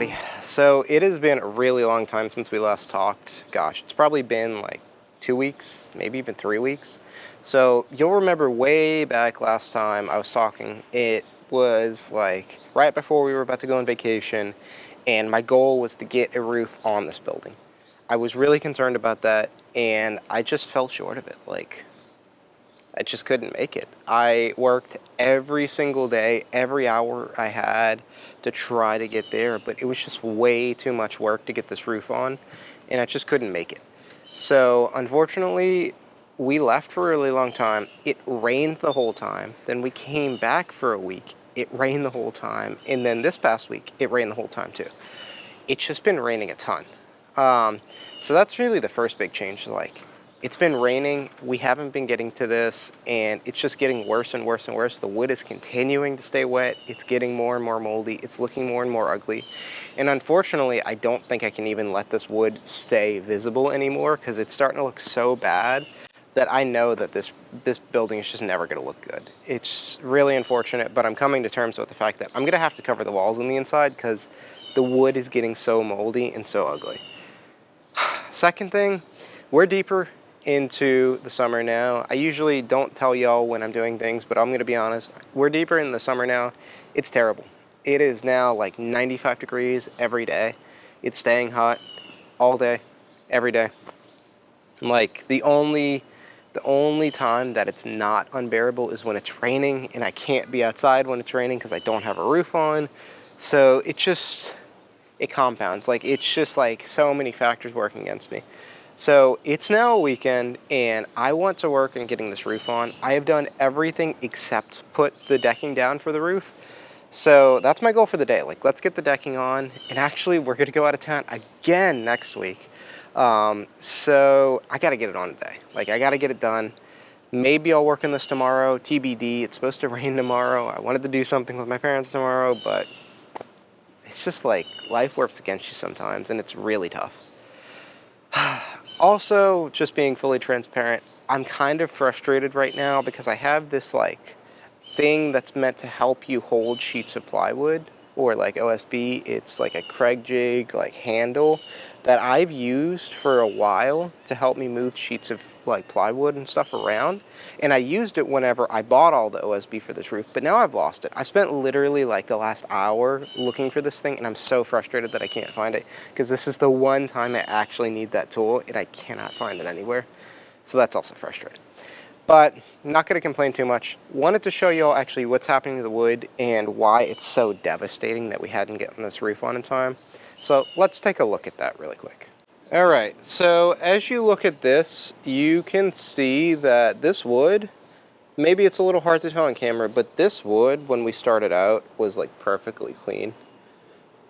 everybody. So it has been a really long time since we last talked. Gosh, it's probably been like 2 weeks, maybe even 3 weeks. So you'll remember way back last time I was talking, it was like right before we were about to go on vacation, and my goal was to get a roof on this building. I was really concerned about that, and I just fell short of it. Like, I just couldn't make it. I worked every single day, every hour I had to try to get there, but it was just way too much work to get this roof on, and I just couldn't make it. So, unfortunately, we left for a really long time. It rained the whole time. Then we came back for a week. It rained the whole time. And then this past week, it rained the whole time too. It's just been raining a ton. So that's really the first big change. Like, it's been raining, we haven't been getting to this, and it's just getting worse and worse and worse. The wood is continuing to stay wet, it's getting more and more moldy, it's looking more and more ugly. And unfortunately, I don't think I can even let this wood stay visible anymore because it's starting to look so bad that I know that this building is just never going to look good. It's really unfortunate, but I'm coming to terms with the fact that I'm going to have to cover the walls on the inside because the wood is getting so moldy and so ugly. Second thing, we're deeper into the summer now. I usually don't tell y'all when I'm doing things, but I'm gonna be honest. We're deeper in the summer now. It's terrible. It is now like 95 degrees every day. It's staying hot all day, every day. Like the only time that it's not unbearable is when it's raining, and I can't be outside when it's raining because I don't have a roof on. So it compounds. Like, it's just like so many factors working against me. So it's now a weekend, and I want to work on getting this roof on. I have done everything except put the decking down for the roof. So that's my goal for the day. Like, let's get the decking on. And actually, we're going to go out of town again next week. So I got to get it on today. Like, I got to get it done. Maybe I'll work on this tomorrow. TBD. It's supposed to rain tomorrow. I wanted to do something with my parents tomorrow, but it's just like life works against you sometimes, and it's really tough. Also, just being fully transparent, I'm kind of frustrated right now because I have this like thing that's meant to help you hold sheets of plywood, or like OSB. It's like a Craig jig like handle that I've used for a while to help me move sheets of like plywood and stuff around. And I used it whenever I bought all the OSB for this roof, but now I've lost it. I spent literally like the last hour looking for this thing, and I'm so frustrated that I can't find it because this is the one time I actually need that tool, and I cannot find it anywhere. So that's also frustrating. But I'm not going to complain too much. Wanted to show you all actually what's happening to the wood and why it's so devastating that we hadn't gotten this roof on in time. So let's take a look at that really quick. All right, so as you look at this, you can see that this wood, maybe it's a little hard to tell on camera, but this wood, when we started out, was like perfectly clean.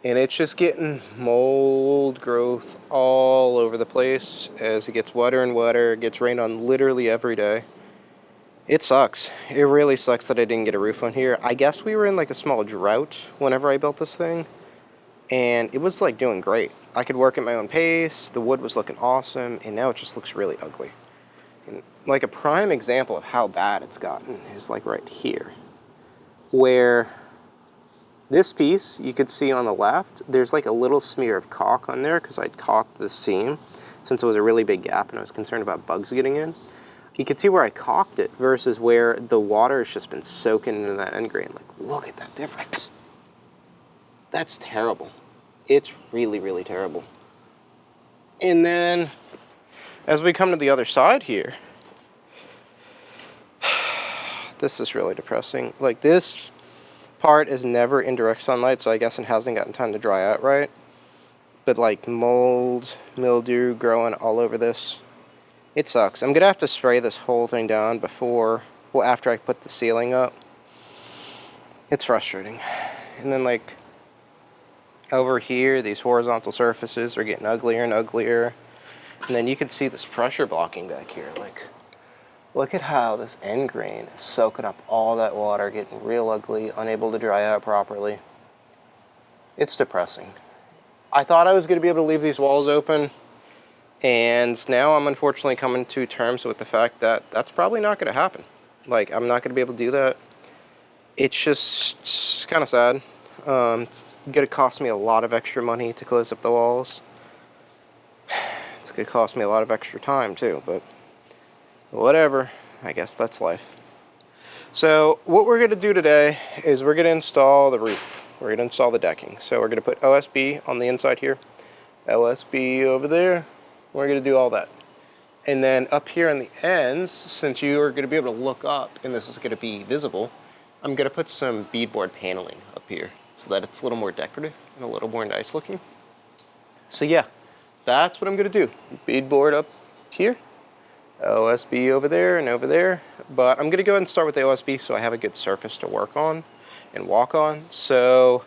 And it's just getting mold growth all over the place as it gets wetter and wetter. It gets rained on literally every day. It sucks. It really sucks that I didn't get a roof on here. I guess we were in like a small drought whenever I built this thing. And it was like doing great. I could work at my own pace, the wood was looking awesome, and now it just looks really ugly. And like a prime example of how bad it's gotten is like right here, where this piece, you could see on the left, there's like a little smear of caulk on there because I'd caulked the seam since it was a really big gap and I was concerned about bugs getting in. You can see where I caulked it versus where the water has just been soaking into that end grain. Like, look at that difference. That's terrible. It's really, really terrible. And then, as we come to the other side here, this is really depressing. Like, this part is never in direct sunlight, so I guess it hasn't gotten time to dry out right. But like mold, mildew growing all over this. It sucks. I'm gonna have to spray this whole thing down after I put the ceiling up. It's frustrating. And then like over here, these horizontal surfaces are getting uglier and uglier. And then you can see this pressure blocking back here. Like, look at how this end grain is soaking up all that water, getting real ugly, unable to dry out properly. It's depressing. I thought I was going to be able to leave these walls open, and now I'm unfortunately coming to terms with the fact that that's probably not going to happen. Like, I'm not going to be able to do that. It's just kind of sad. It's going to cost me a lot of extra money to close up the walls. It's going to cost me a lot of extra time too, but whatever. I guess that's life. So what we're going to do today is we're going to install the roof. We're going to install the decking. So we're going to put OSB on the inside here, OSB over there. We're going to do all that. And then up here on the ends, since you are going to be able to look up and this is going to be visible, I'm going to put some beadboard paneling up here so that it's a little more decorative and a little more nice looking. So yeah, that's what I'm going to do. Beadboard up here, OSB over there and over there. But I'm going to go ahead and start with the OSB so I have a good surface to work on and walk on. So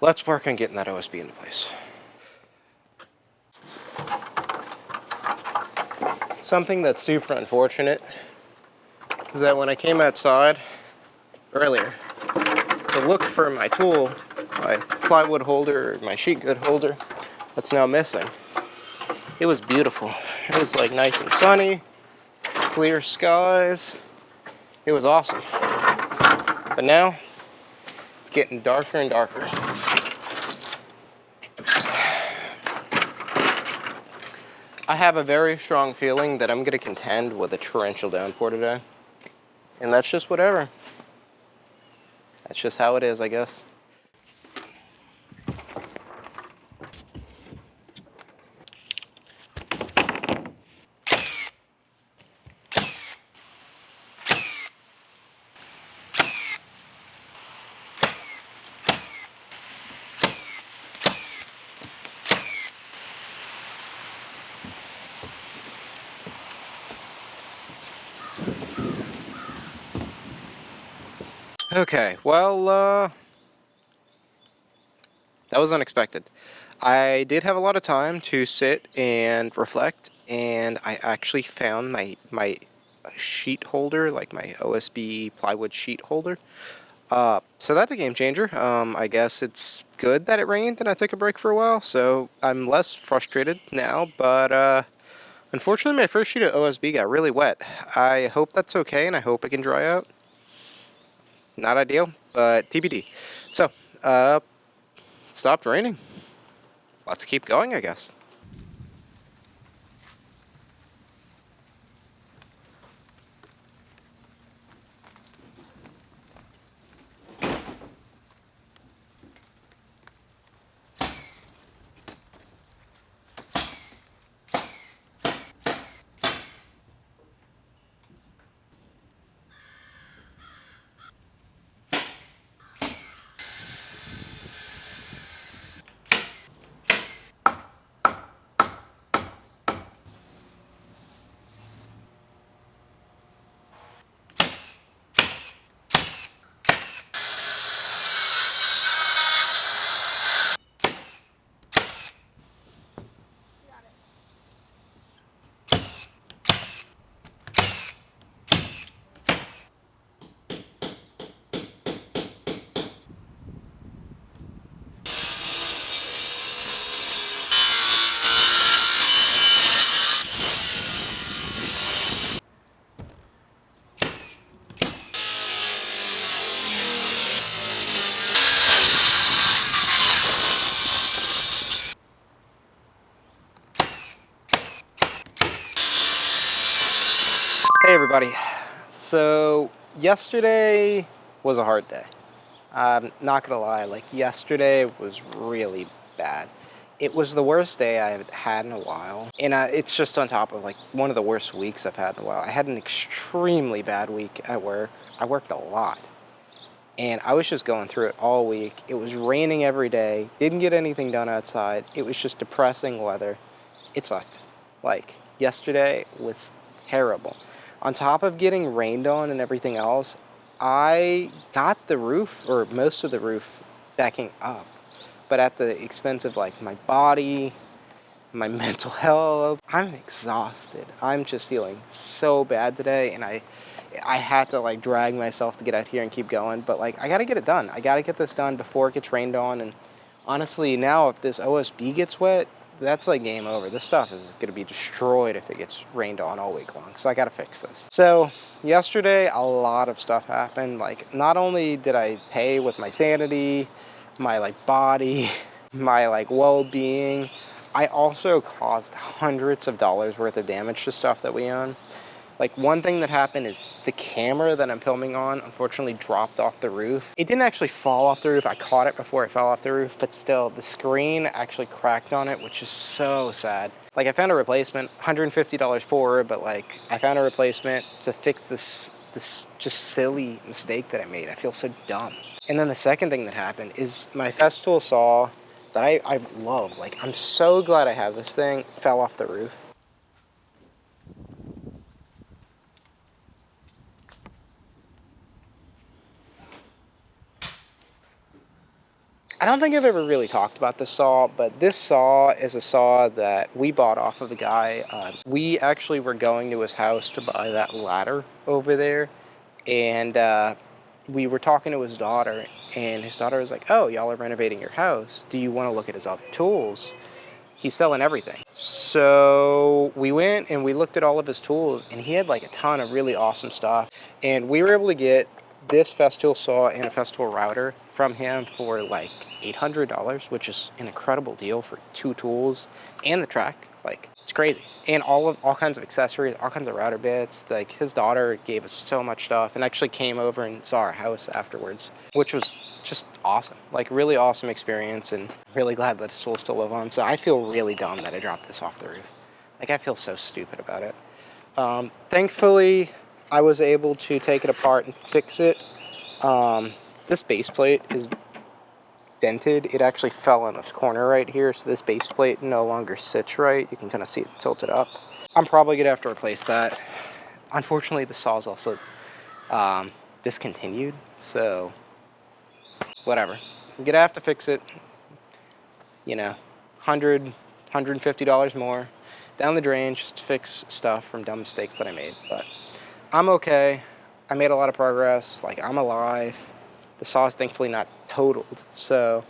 let's work on getting that OSB into place. Something that's super unfortunate is that when I came outside earlier to look for my tool, my plywood holder, my sheet good holder, that's now missing. It was beautiful. It was like nice and sunny, clear skies. It was awesome. But now it's getting darker and darker. I have a very strong feeling that I'm going to contend with a torrential downpour today. And that's just whatever. That's just how it is, I guess. Okay, well, that was unexpected. I did have a lot of time to sit and reflect, and I actually found my sheet holder, like my OSB plywood sheet holder. So that's a game changer. I guess it's good that it rained and I took a break for a while, so I'm less frustrated now, but unfortunately my first sheet of OSB got really wet. I hope that's okay, and I hope it can dry out. Not ideal, but TBD. So, it stopped raining. Let's keep going, I guess. Hey everybody. So yesterday was a hard day. I'm not gonna lie, like yesterday was really bad. It was the worst day I've had in a while, and it's just on top of like one of the worst weeks I've had in a while. I had an extremely bad week at work. I worked a lot, and I was just going through it all week. It was raining every day, didn't get anything done outside. It was just depressing weather. It sucked. Like yesterday was terrible. On top of getting rained on and everything else, I got the roof, or most of the roof decking up, but at the expense of like my body, my mental health. I'm exhausted. I'm just feeling so bad today, and I had to like drag myself to get out here and keep going, but like I gotta get it done. I gotta get this done before it gets rained on, and honestly now if this OSB gets wet, that's like game over. This stuff is going to be destroyed if it gets rained on all week long. So I got to fix this. So yesterday, a lot of stuff happened. Like not only did I pay with my sanity, my like body, my like well-being. I also caused hundreds of dollars worth of damage to stuff that we own. Like, one thing that happened is the camera that I'm filming on unfortunately dropped off the roof. It didn't actually fall off the roof. I caught it before it fell off the roof, but still, the screen actually cracked on it, which is so sad. Like, I found a replacement, $150 poorer, but like, I found a replacement to fix this just silly mistake that I made. I feel so dumb. And then the second thing that happened is my Festool saw that I love. Like, I'm so glad I have this thing, fell off the roof. I don't think I've ever really talked about this saw, but this saw is a saw that we bought off of a guy. We actually were going to his house to buy that ladder over there, and we were talking to his daughter, and his daughter was like, oh, y'all are renovating your house. Do you want to look at his other tools? He's selling everything. So we went and we looked at all of his tools, and he had like a ton of really awesome stuff. And we were able to get this Festool saw and a Festool router from him for like $800, which is an incredible deal for two tools and the track. Like, it's crazy. And all kinds of accessories, all kinds of router bits. Like, his daughter gave us so much stuff and actually came over and saw our house afterwards, which was just awesome. Like, really awesome experience, and really glad that his tools still live on. So I feel really dumb that I dropped this off the roof. Like, I feel so stupid about it. Thankfully, I was able to take it apart and fix it. This base plate is dented. It actually fell in this corner right here, so this base plate no longer sits right. You can kind of see it tilted up. I'm probably gonna have to replace that. Unfortunately, the saw is also discontinued, so whatever. I'm gonna have to fix it. You know, $150 more down the drain just to fix stuff from dumb mistakes that I made. But I'm okay. I made a lot of progress. Like, I'm alive. The saw is thankfully not totaled, so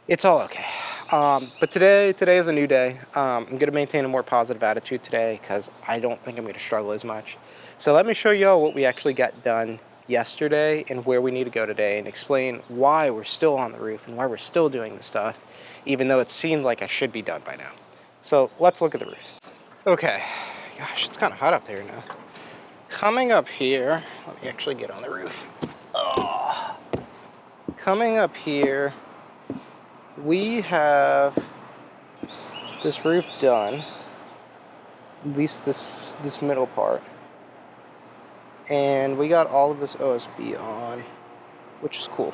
it's all okay. But today is a new day. I'm going to maintain a more positive attitude today because I don't think I'm going to struggle as much. So let me show y'all what we actually got done yesterday and where we need to go today, and explain why we're still on the roof and why we're still doing this stuff, even though it seems like I should be done by now. So let's look at the roof. Okay, gosh, it's kind of hot up there now. Coming up here, let me actually get on the roof. Oh. Coming up here, we have this roof done, at least this middle part, and we got all of this OSB on, which is cool.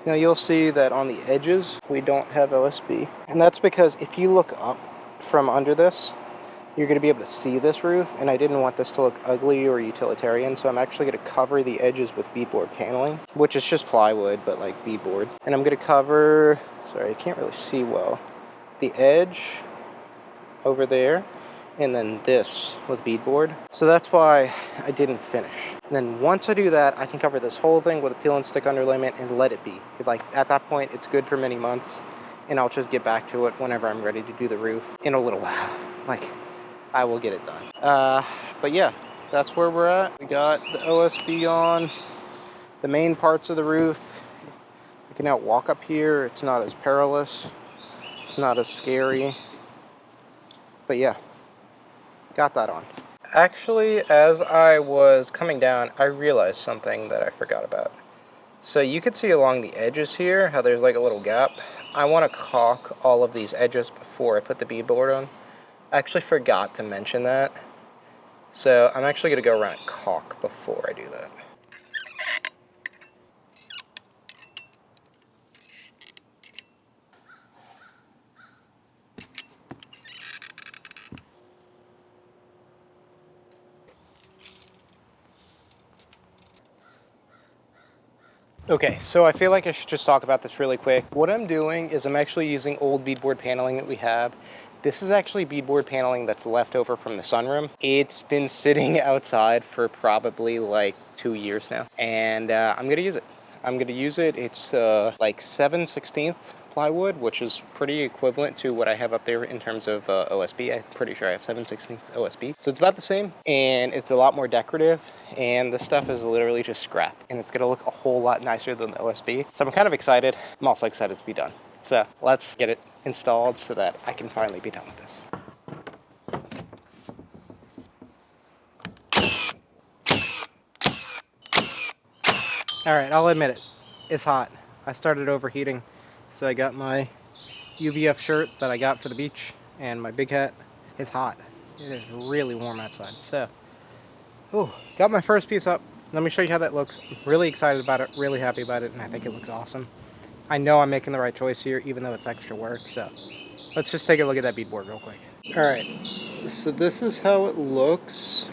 Now you'll see that on the edges we don't have OSB, and that's because if you look up from under this, you're going to be able to see this roof, and I didn't want this to look ugly or utilitarian, so I'm actually going to cover the edges with beadboard paneling, which is just plywood, but like beadboard. And I'm going to cover, sorry, I can't really see well, the edge over there, and then this with beadboard. So that's why I didn't finish. And then once I do that, I can cover this whole thing with a peel and stick underlayment and let it be. Like, at that point, it's good for many months, and I'll just get back to it whenever I'm ready to do the roof in a little while. Like, I will get it done. But yeah, that's where we're at. We got the OSB on the main parts of the roof. I can now walk up here. It's not as perilous. It's not as scary. But yeah, got that on. Actually, as I was coming down, I realized something that I forgot about. So you can see along the edges here how there's like a little gap. I want to caulk all of these edges before I put the beadboard on. I actually forgot to mention that, so I'm actually going to go around and caulk before I do that. Okay, so I feel like I should just talk about this really quick. What I'm doing is I'm actually using old beadboard paneling that we have. This is actually beadboard paneling that's left over from the sunroom. It's been sitting outside for probably like 2 years now, and I'm gonna use it. I'm gonna use it. It's like 7/16 plywood, which is pretty equivalent to what I have up there in terms of OSB. I'm pretty sure I have 7/16 OSB. So it's about the same, and it's a lot more decorative, and the stuff is literally just scrap, and it's gonna look a whole lot nicer than the OSB. So I'm kind of excited. I'm also excited to be done. So let's get it installed so that I can finally be done with this. All right, I'll admit it, it's hot. I started overheating, so I got my UVF shirt that I got for the beach and my big hat. It's hot. It is really warm outside. So, ooh, got my first piece up. Let me show you how that looks. I'm really excited about it, really happy about it, and I think it looks awesome. I know I'm making the right choice here, even though it's extra work. So, let's just take a look at that beadboard real quick. All right, so this is how it looks.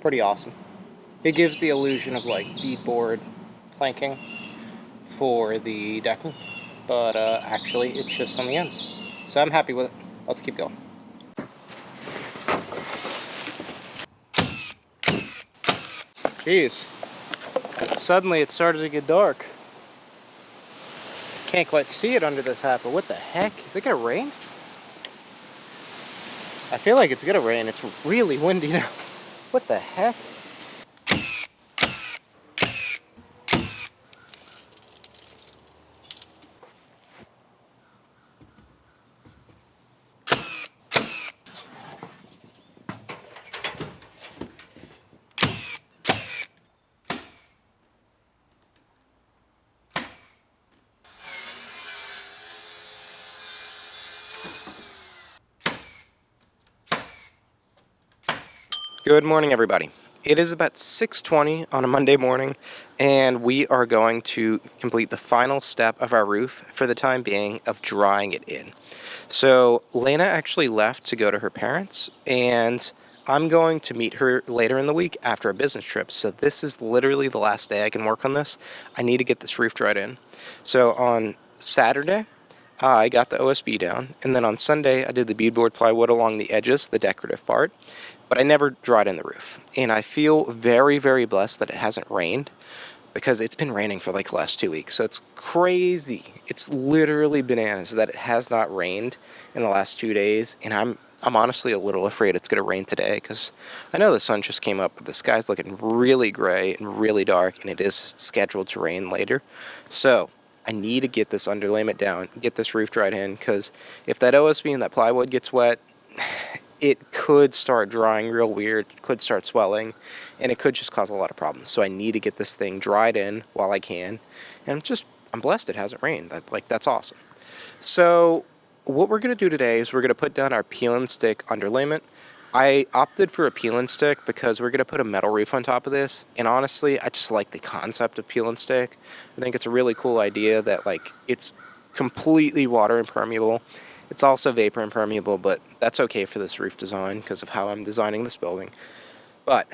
Pretty awesome. It gives the illusion of like beadboard planking for the decking, but actually it's just on the ends. So I'm happy with it. Let's keep going. Jeez, suddenly it started to get dark. Can't quite see it under this hat, but what the heck? Is it gonna rain? I feel like it's gonna rain. It's really windy now. What the heck? Good morning, everybody. It is about 6:20 on a Monday morning, and we are going to complete the final step of our roof for the time being of drying it in. So Lena actually left to go to her parents, and I'm going to meet her later in the week after a business trip. So this is literally the last day I can work on this. I need to get this roof dried in. So on Saturday, I got the OSB down, and then on Sunday I did the beadboard plywood along the edges, the decorative part, but I never dried in the roof. And I feel very, very blessed that it hasn't rained, because it's been raining for like the last 2 weeks. So it's crazy. It's literally bananas that it has not rained in the last 2 days, and I'm honestly a little afraid it's going to rain today, because I know the sun just came up, but the sky's looking really gray and really dark, and it is scheduled to rain later. So I need to get this underlayment down, get this roof dried in, because if that OSB and that plywood gets wet, it could start drying real weird, could start swelling, and it could just cause a lot of problems. So I need to get this thing dried in while I can, and I'm blessed it hasn't rained. That's awesome. So what we're going to do today is we're going to put down our peel and stick underlayment. I opted for a peel and stick because we're going to put a metal roof on top of this, and honestly, I just like the concept of peel and stick. I think it's a really cool idea that like it's completely water impermeable. It's also vapor impermeable, but that's okay for this roof design because of how I'm designing this building. But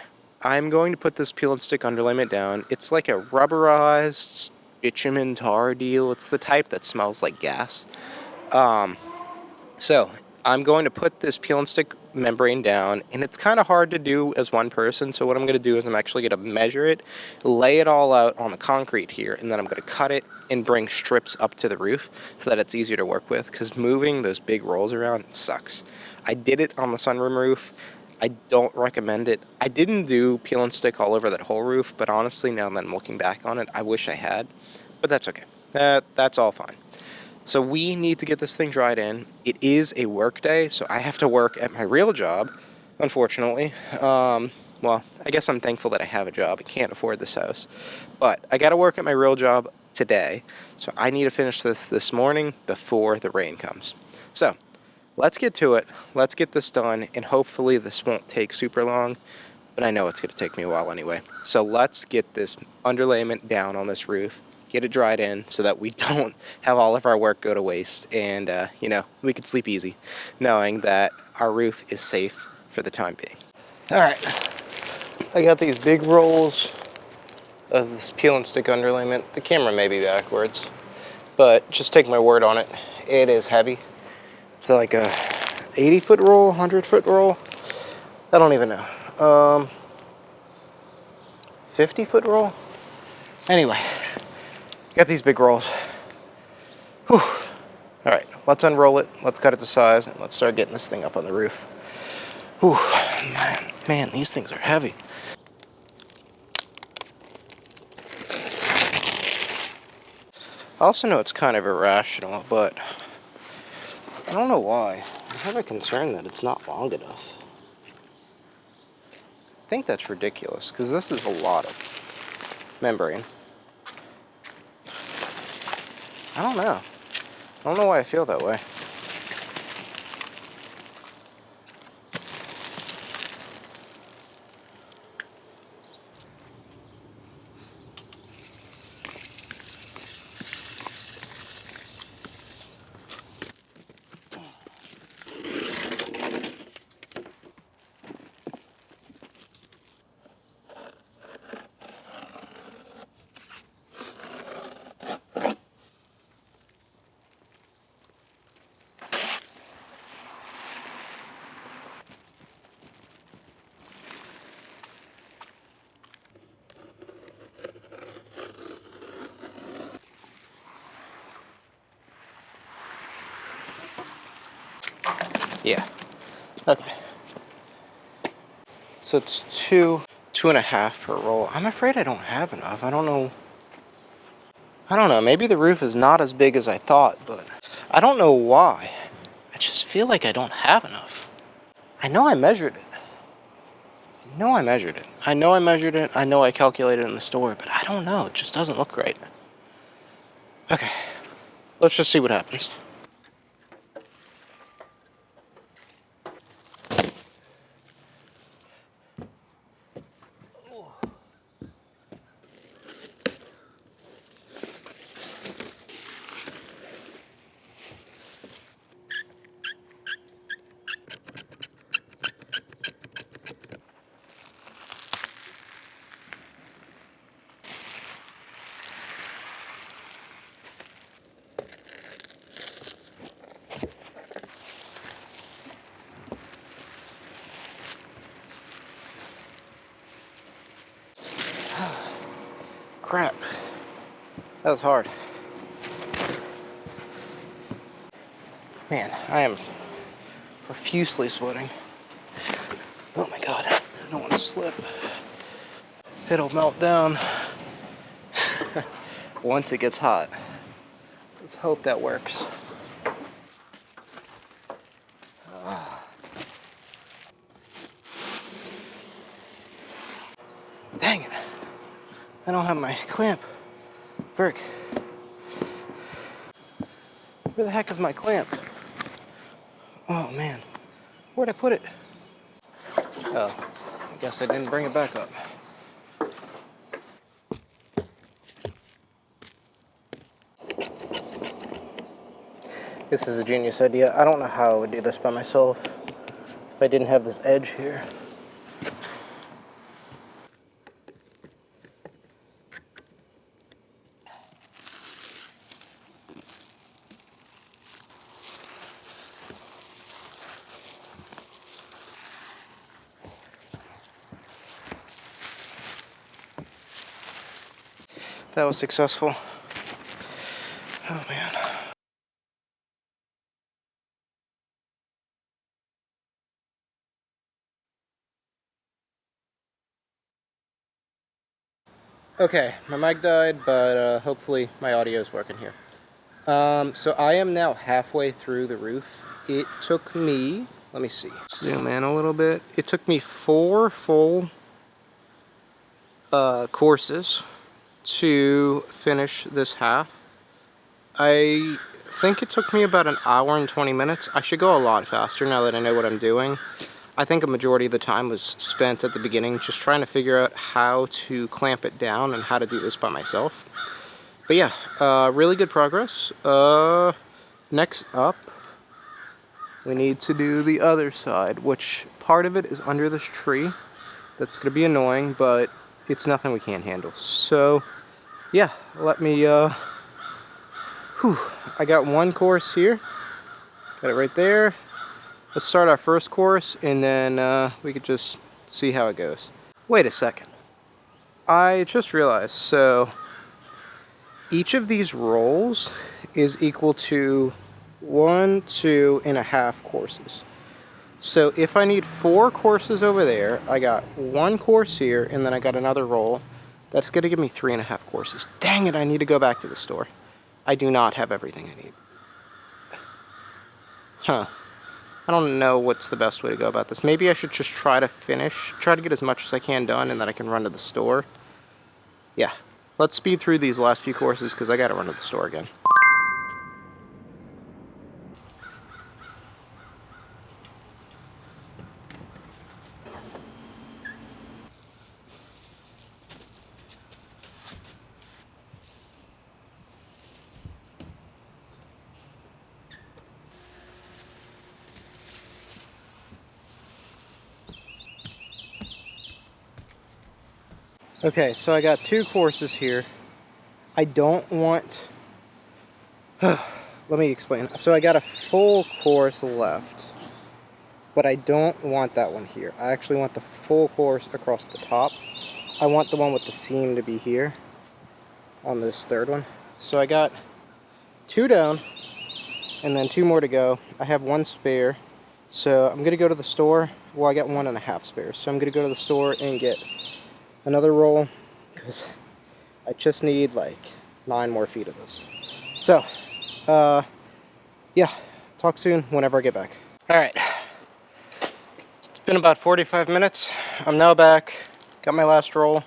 I'm going to put this peel and stick underlayment down. It's like a rubberized bitumen tar deal. It's the type that smells like gas. So I'm going to put this peel and stick membrane down, and it's kind of hard to do as one person. So what I'm going to do is I'm actually going to measure it, lay it all out on the concrete here, and then I'm going to cut it and bring strips up to the roof so that it's easier to work with, because moving those big rolls around sucks. I did it on the sunroom roof. I don't recommend it. I didn't do peel and stick all over that whole roof, but honestly, now that I'm looking back on it, I wish I had, but that's okay. That's all fine. So we need to get this thing dried in. It is a work day, so I have to work at my real job, unfortunately. Well, I guess I'm thankful that I have a job. I can't afford this house. But I got to work at my real job today, so I need to finish this morning before the rain comes. So let's get to it. Let's get this done, and hopefully this won't take super long, but I know it's going to take me a while anyway. So let's get this underlayment down on this roof, get it dried in so that we don't have all of our work go to waste, and we can sleep easy knowing that our roof is safe for the time being. All right, I got these big rolls of this peel and stick underlayment. The camera may be backwards, but just take my word on it, it is heavy. It's like a 80-foot roll, 100-foot roll. I don't even know. 50-foot roll. Anyway, got these big rolls. Whew. All right, let's unroll it. Let's cut it to size, and let's start getting this thing up on the roof. Whew, man, these things are heavy. I also know it's kind of irrational, but I don't know why. I have a concern that it's not long enough. I think that's ridiculous, because this is a lot of membrane. I don't know. I don't know why I feel that way. Yeah. Okay. So it's two and a half per roll. I'm afraid I don't have enough. I don't know. Maybe the roof is not as big as I thought, but I don't know why. I just feel like I don't have enough. I know I measured it. I know I measured it. I know I calculated it in the store, but I don't know. It just doesn't look right. Okay. Let's just see what happens. Crap. That was hard. Man, I am profusely sweating. Oh my god, I don't want to slip. It'll melt down once it gets hot. Let's hope that works. Dang it. I don't have my clamp. Frick. Where the heck is my clamp? Oh man. Where'd I put it? Oh, I guess I didn't bring it back up. This is a genius idea. I don't know how I would do this by myself if I didn't have this edge here. That was successful. Oh man. Okay, my mic died, but hopefully my audio is working here. So I am now halfway through the roof. It took me, let me see, zoom in a little bit. It took me 4 full courses to finish this half. I think it took me about an hour and 20 minutes. I should go a lot faster now that I know what I'm doing. I think a majority of the time was spent at the beginning just trying to figure out how to clamp it down and how to do this by myself. But yeah, really good progress. Next up, we need to do the other side, which part of it is under this tree. That's going to be annoying, but it's nothing we can't handle. So yeah, let me, I got one course here. Got it right there. Let's start our first course, and then we could just see how it goes. Wait a second. I just realized, so each of these rolls is equal to 1, 2.5 courses. So if I need 4 courses over there, I got 1 course here, and then I got another roll. That's going to give me 3.5 courses. Dang it, I need to go back to the store. I do not have everything I need. Huh. I don't know what's the best way to go about this. Maybe I should just try to get as much as I can done, and then I can run to the store. Yeah, let's speed through these last few courses because I got to run to the store again. Okay, so I got 2 courses here. I don't want... Let me explain. So I got a full course left, but I don't want that one here. I actually want the full course across the top. I want the one with the seam to be here on this third one. So I got 2 down, and then 2 more to go. I have 1 spare, so I'm going to go to the store. Well, I got 1.5 spares, so I'm going to go to the store and get another roll, because I just need like 9 more feet of this. So, yeah, talk soon whenever I get back. Alright, it's been about 45 minutes. I'm now back, got my last roll.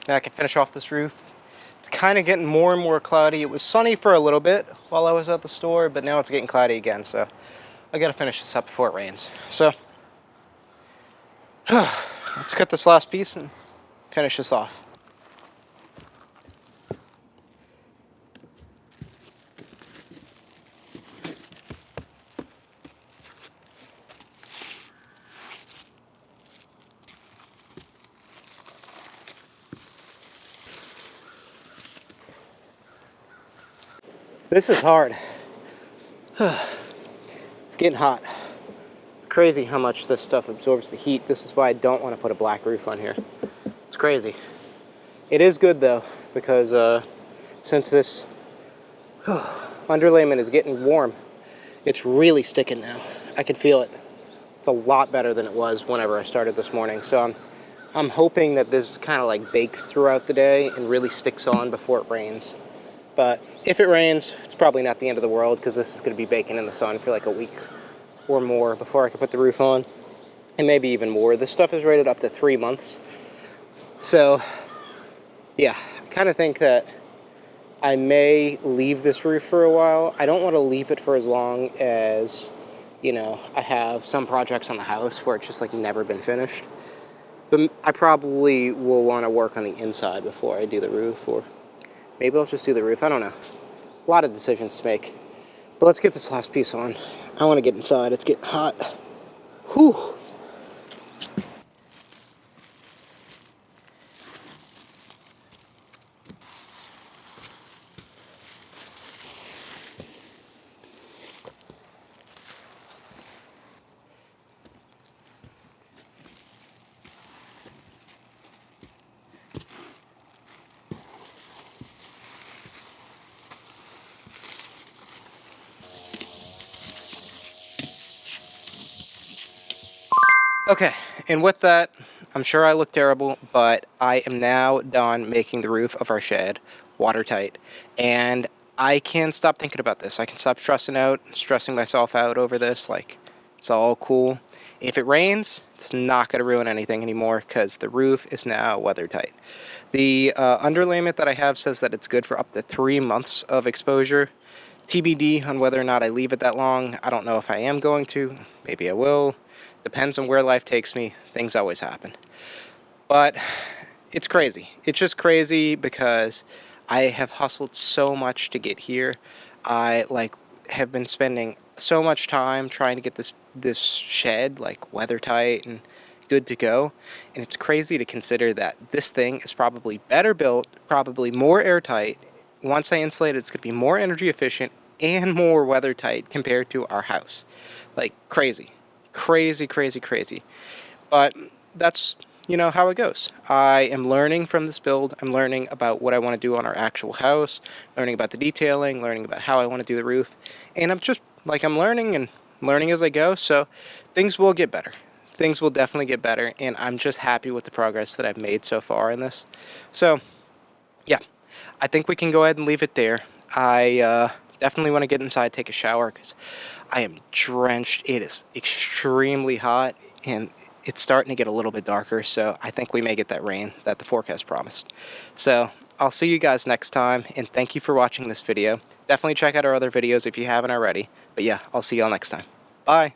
Now I can finish off this roof. It's kind of getting more and more cloudy. It was sunny for a little bit while I was at the store, but now it's getting cloudy again, so I gotta finish this up before it rains. So, let's cut this last piece and finish this off. This is hard. It's getting hot. It's crazy how much this stuff absorbs the heat. This is why I don't want to put a black roof on here. It's crazy. It is good though, because since this underlayment is getting warm, it's really sticking now. I can feel it. It's a lot better than it was whenever I started this morning. So I'm hoping that this kind of like bakes throughout the day and really sticks on before it rains. But if it rains, it's probably not the end of the world, because this is going to be baking in the sun for like a week or more before I can put the roof on. And maybe even more. This stuff is rated up to 3 months. So, yeah, I kind of think that I may leave this roof for a while. I don't want to leave it for as long as, you know, I have some projects on the house where it's just like never been finished. But I probably will want to work on the inside before I do the roof, or maybe I'll just do the roof. I don't know. A lot of decisions to make. But let's get this last piece on. I want to get inside. It's getting hot. Whew. Okay, and with that, I'm sure I look terrible, but I am now done making the roof of our shed watertight, and I can stop thinking about this. I can stop stressing myself out over this. Like, it's all cool. If it rains, it's not going to ruin anything anymore, because the roof is now weathertight. The underlayment that I have says that it's good for up to 3 months of exposure. TBD on whether or not I leave it that long. I don't know if I am going to. Maybe I will. Depends on where life takes me. Things always happen. But it's crazy. It's just crazy because I have hustled so much to get here. I have been spending so much time trying to get this shed like weather-tight and good to go. And it's crazy to consider that this thing is probably better built, probably more airtight. Once I insulate it, it's going to be more energy efficient and more weather-tight compared to our house. Like, crazy. Crazy. But that's how it goes. I am learning from this build. I'm learning about what I want to do on our actual house, learning about the detailing, learning about how I want to do the roof, and I'm learning and learning as I go, so things will get better. Things will definitely get better, and I'm just happy with the progress that I've made so far in this. So, yeah, I think we can go ahead and leave it there. I definitely want to get inside, take a shower, because I am drenched. It is extremely hot, and it's starting to get a little bit darker, so I think we may get that rain that the forecast promised. So I'll see you guys next time, and thank you for watching this video. Definitely check out our other videos if you haven't already. But yeah, I'll see y'all next time. Bye!